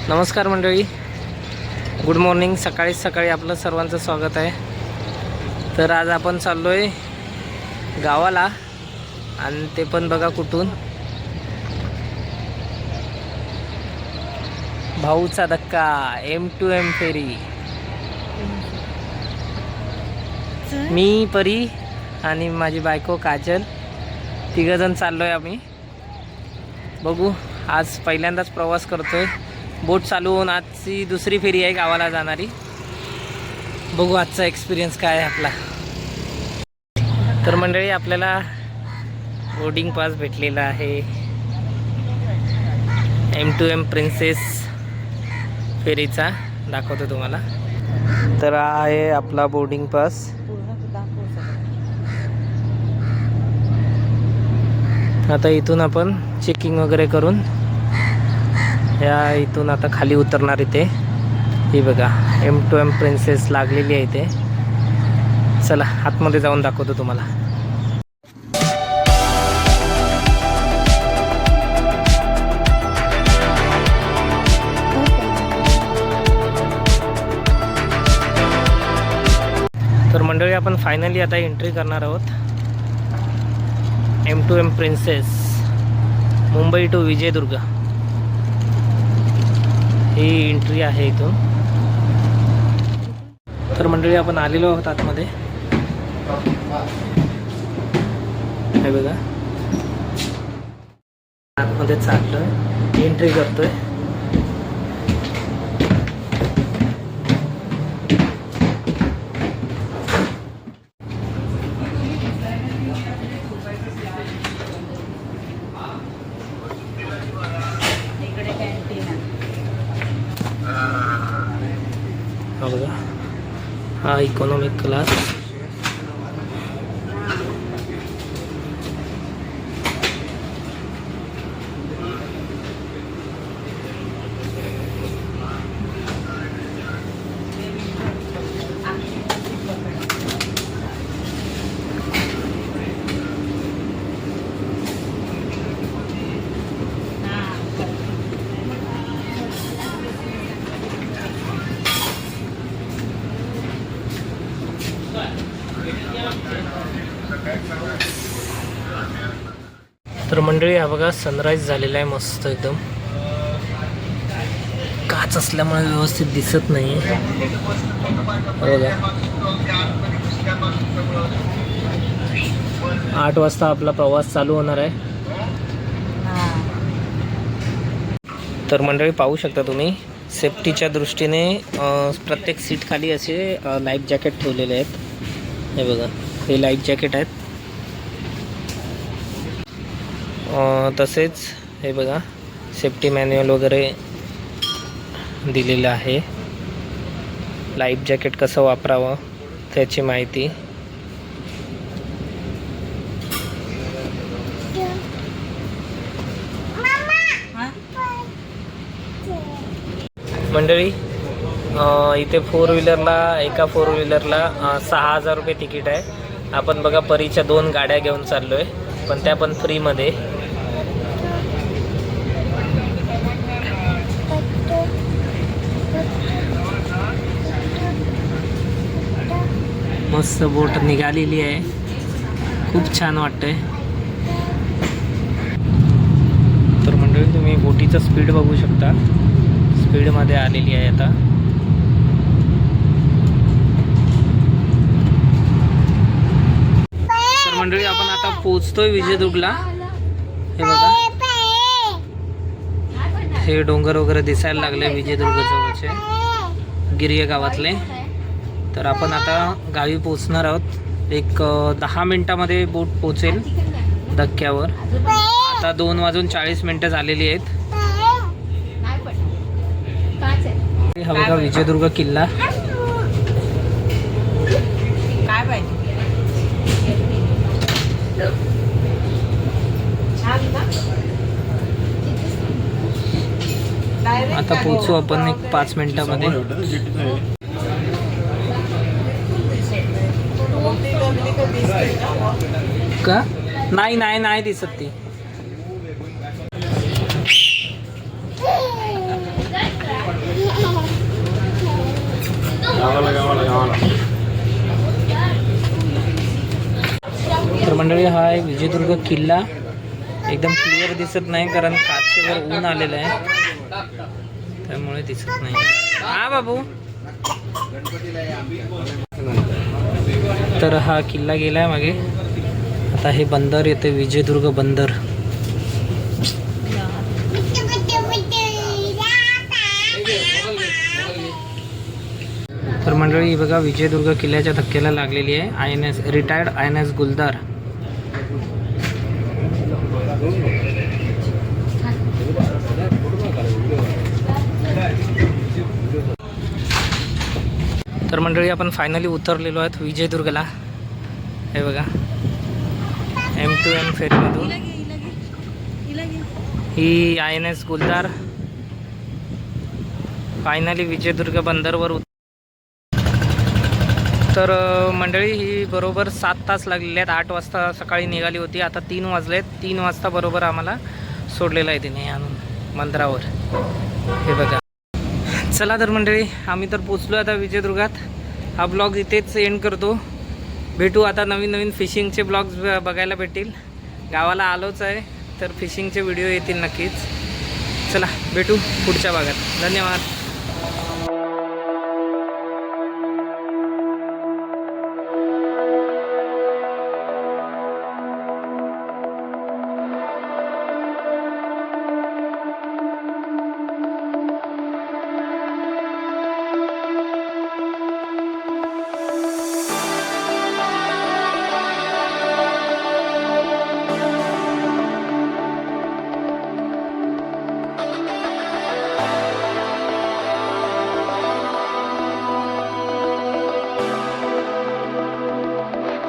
नमस्कार मंडळी, good morning. सकाळी आपलं सर्वांचं स्वागत आहे. तर आज आपण चाललो आहे गावाला, आणि ते पण बघा कुठून. भाऊचा धक्का, M2M फेरी. मी, परी आणि माझी बायको काजल, तिघंजण चाललो आहे आम्ही. बघू, आज पहिल्यांदाच प्रवास करतोय. बोट चालू होऊन आजची दुसरी फेरी आहे गावाला जाणारी. बघू आजचा एक्सपिरियन्स काय आहे आपला. तर मंडळी, आपल्याला बोर्डिंग पास भेटलेला आहे M2M प्रिन्सेस फेरीचा. दाखवतो तुम्हाला. तर हा आहे आपला बोर्डिंग पास. आता इथून आपण चेकिंग वगैरे करून या इथून आता खाली उतरणार. इथे ही बघा M2M प्रिन्सेस लागलेली आहे इथे. चला आतमध्ये जाऊन दाखवतो तुम्हाला. तर मंडळी, आपण फायनली आता एंट्री करणार आहोत. M2M princess, Mumbai to Vijaydurg ही एंट्री आहे इथून. तर मंडळी, आपण आलेलो आहोत आतमध्ये. हे बघा, आतमध्ये चाललोय, एंट्री करतोय. हा बघा, हा इकॉनॉमिक क्लास. तर मंडळी, हा बघा सनराईज झालेला आहे मस्त एकदम. काच असल्यामुळे व्यवस्थित दिसत नाही. बघा 8 वाजता आपला प्रवास चालू होणार आहे. तर मंडळी, पाहू शकता तुम्ही, सेफ्टीच्या दृष्टीने प्रत्येक सीट खाली असे लाईफ जॅकेट ठेवलेले आहेत. हे बघा, हे लाईफ जॅकेट आहेत. तसेच हे बघा, सेफ्टी मॅन्युअल वगैरे दिलेलं आहे. लाईफ जॅकेट कसं वापरावं त्याची माहिती. मंडळी, इथे फोर व्हीलरला, एका फोर व्हीलरला 6,000 रुपये तिकीट आहे. आपण बघा परीच्या 2 गाड्या घेऊन चाललो आहे, पण त्या पण फ्रीमध्ये. मस्त बोट निघालेली आहे, खूप छान वाटतंय. तर मंडळी, तुम्ही बोटीचं स्पीड बघू शकता, स्पीडमध्ये आलेली आहे आता. तर मंडळी, आपण आता पोहोचतोय विजयदुर्गला. हे बघा, हे डोंगर वगैरे दिसायला लागले विजयदुर्ग जवळचे, गिर्य गावातले. तर आपण आता गावी पोहोचणार आहोत. एक 10 मिनिटामध्ये बोट पोहोचेल धक्क्यावर. आता 2:40 झालेली आहेत. हा बघा विजयदुर्ग किल्ला. आता पोहोचू आपण एक 5 मिनिटामध्ये. का नाही नाही नाही दिसत ती. आहे विजयदुर्ग किल्ला. एकदम क्लिअर दिसत नाही कारण काचेवर ऊन आलेलं आहे त्यामुळे दिसत नाही. हा बाबू. तर हा किल्ला गेला आहे मागे. आता हे बंदर येते विजयदुर्ग बंदर. तर मंडळी बघा विजयदुर्ग किल्ल्याच्या धक्क्याला लागलेली आहे INS रिटायर्ड INS गुलदार. तर मंडळी आपण फायनली उतरलेलो आहोत विजयदुर्गला. हे बघा M2M फेरीमधून ही INS गुलदार फायनली विजयदुर्ग बंदरवर तर मंडळी ही बरोबर 7 तास लागलेले आहेत. 8 वाजता सकाळी निघाली होती. आता 3 वाजलेत. 3 वाजता बरोबर आम्हाला सोडलेलं आहे तिने आणून बंदरावर. हे बघा. चला तर मंडळी आम्ही तर पोचलो आता विजयदुर्गात. हा ब्लॉग इथेच एंड करतो. भेटू आता नवीन फिशिंगचे ब्लॉग्स बघायला भेटतील. गावाला आलोच आहे तर फिशिंगचे व्हिडिओ येतील नक्कीच. चला भेटू पुढच्या भागात. धन्यवाद.